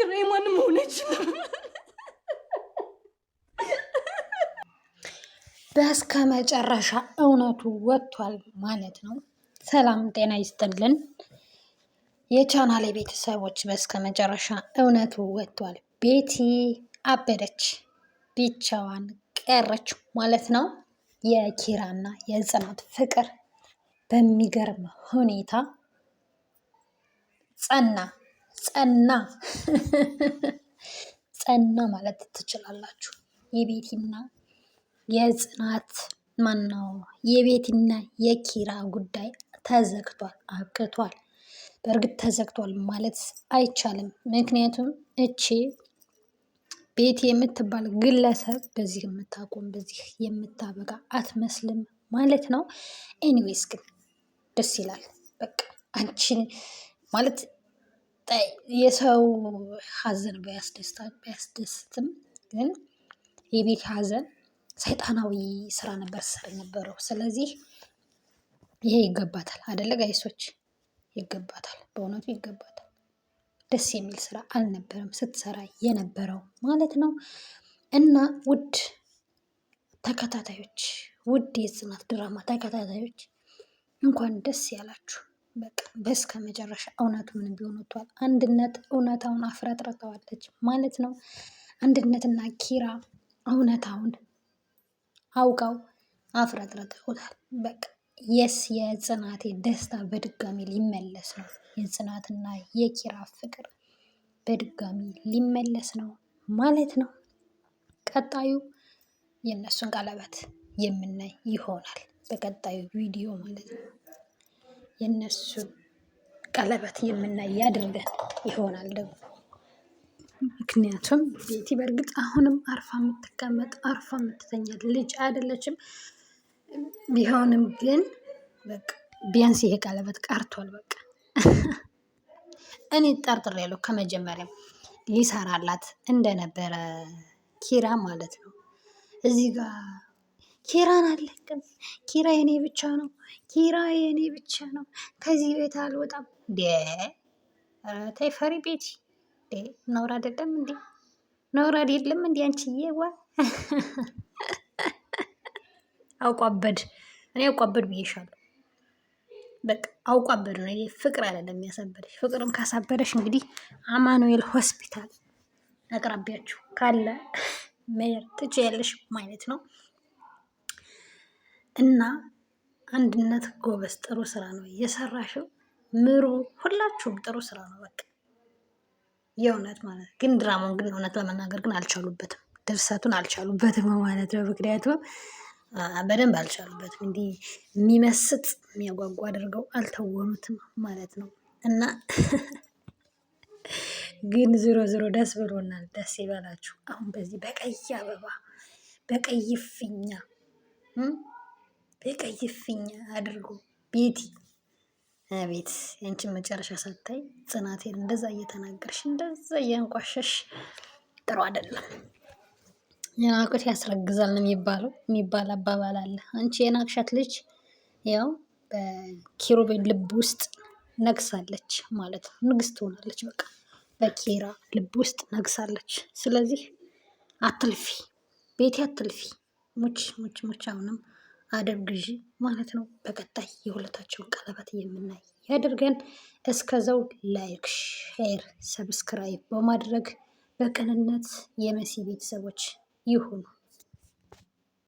ኪራ የማንም ሆነች ነው። በስከ መጨረሻ እውነቱ ወጥቷል ማለት ነው። ሰላም ጤና ይስጥልን የቻናሌ ቤተሰቦች፣ በስከ መጨረሻ እውነቱ ወጥቷል። ቤቲ አበደች፣ ብቻዋን ቀረች ማለት ነው። የኪራና የጽናት ፍቅር በሚገርም ሁኔታ ጸና ማለት ትችላላችሁ። የቤቲና የጽናት ማነው የቤቲና የኪራ ጉዳይ ተዘግቷል፣ አብቅቷል። በእርግጥ ተዘግቷል ማለት አይቻልም። ምክንያቱም እቺ ቤቲ የምትባል ግለሰብ በዚህ የምታቆም በዚህ የምታበቃ አትመስልም ማለት ነው። ኤኒዌይስ ግን ደስ ይላል። በቃ አንቺን ማለት የሰው ሀዘን ባያስደስትም ግን የቤቲ ሀዘን ሰይጣናዊ ስራ ነበር ሰር ነበረው። ስለዚህ ይሄ ይገባታል አደለ ጋይሶች? ይገባታል፣ በእውነቱ ይገባታል። ደስ የሚል ስራ አልነበረም ስትሰራ የነበረው ማለት ነው። እና ውድ ተከታታዮች፣ ውድ የጽናት ድራማ ተከታታዮች እንኳን ደስ ያላችሁ። በቃ በስከ መጨረሻ እውነቱ ምን ቢሆን ወጥቷል። አንድነት እውነታውን አፍረጥርጠዋለች ማለት ነው። አንድነትና ኪራ እውነታውን አውቀው አፍረጥርጠውታል። በቃ የጽናቴ ደስታ በድጋሚ ሊመለስ ነው። የጽናትና የኪራ ፍቅር በድጋሚ ሊመለስ ነው ማለት ነው። ቀጣዩ የእነሱን ቀለበት የምናይ ይሆናል በቀጣዩ ቪዲዮ ማለት ነው። የእነሱን ቀለበት የምናይ ያድርገን ይሆናል ደግሞ። ምክንያቱም ቤቲ በእርግጥ አሁንም አርፋ የምትቀመጥ አርፋ የምትተኛ ልጅ አይደለችም። ቢሆንም ግን በቃ ቢያንስ ይሄ ቀለበት ቀርቷል። በቃ እኔ ጠርጥሬያለሁ ከመጀመሪያም ሊሰራላት እንደነበረ ኪራ ማለት ነው። እዚህ ጋር ኪራን አለቅም፣ ኪራ የኔ ብቻ ነው፣ ኪራ የኔ ብቻ ነው፣ ከዚህ ቤት አልወጣም። ተይ ፈሪ ቤቲ፣ ነውር አይደለም እንዴ? ነውር አይደለም እንዴ? አንቺዬ ዋ አውቋበድ፣ እኔ አውቋበድ ብዬሻለሁ። በቃ አውቋበድ ነው። ይሄ ፍቅር አይደለም የሚያሳበደሽ። ፍቅርም ካሳበደሽ እንግዲህ አማኑኤል ሆስፒታል አቅራቢያችሁ ካለ መሄድ ትችያለሽ ማለት ነው። እና አንድነት ጎበዝ፣ ጥሩ ስራ ነው እየሰራሽው። ምሩ፣ ሁላችሁም ጥሩ ስራ ነው። በቃ የእውነት ማለት ግን ድራማውን ግን እውነት ለመናገር ግን አልቻሉበትም፣ ድርሰቱን አልቻሉበትም ማለት ነው። ምክንያቱም በደንብ አልቻሉበትም። እንዲህ የሚመስጥ የሚያጓጓ አድርገው አልተወኑትም ማለት ነው። እና ግን ዞሮ ደስ ብሎናል። ደስ ይበላችሁ። አሁን በዚህ በቀይ አበባ በቀይ ፊኛ በቀይ ፊኛ አድርጎ ቤቲ ቤት ያንቺን መጨረሻ ሳታይ ጽናቴን እንደዛ እየተናገርሽ እንደዛ እያንቋሸሽ ጥሩ አይደለም። የናቁት ያስረግዛል ነው የሚባል አባባል አለ። አንቺ የናቅሻት ልጅ ያው በኪሩቤል ልብ ውስጥ ነግሳለች ማለት ነው። ንግስት ሆናለች። በቃ በኪራ ልብ ውስጥ ነግሳለች። ስለዚህ አትልፊ ቤቲ፣ አትልፊ። ሙች አሁንም አደብ ግዢ ማለት ነው። በቀጣይ የሁለታቸውን ቀለበት የምናይ ያድርገን። እስከዛው ላይክ፣ ሼር፣ ሰብስክራይብ በማድረግ በቅንነት የመሲ ቤተሰቦች ይሁኑ።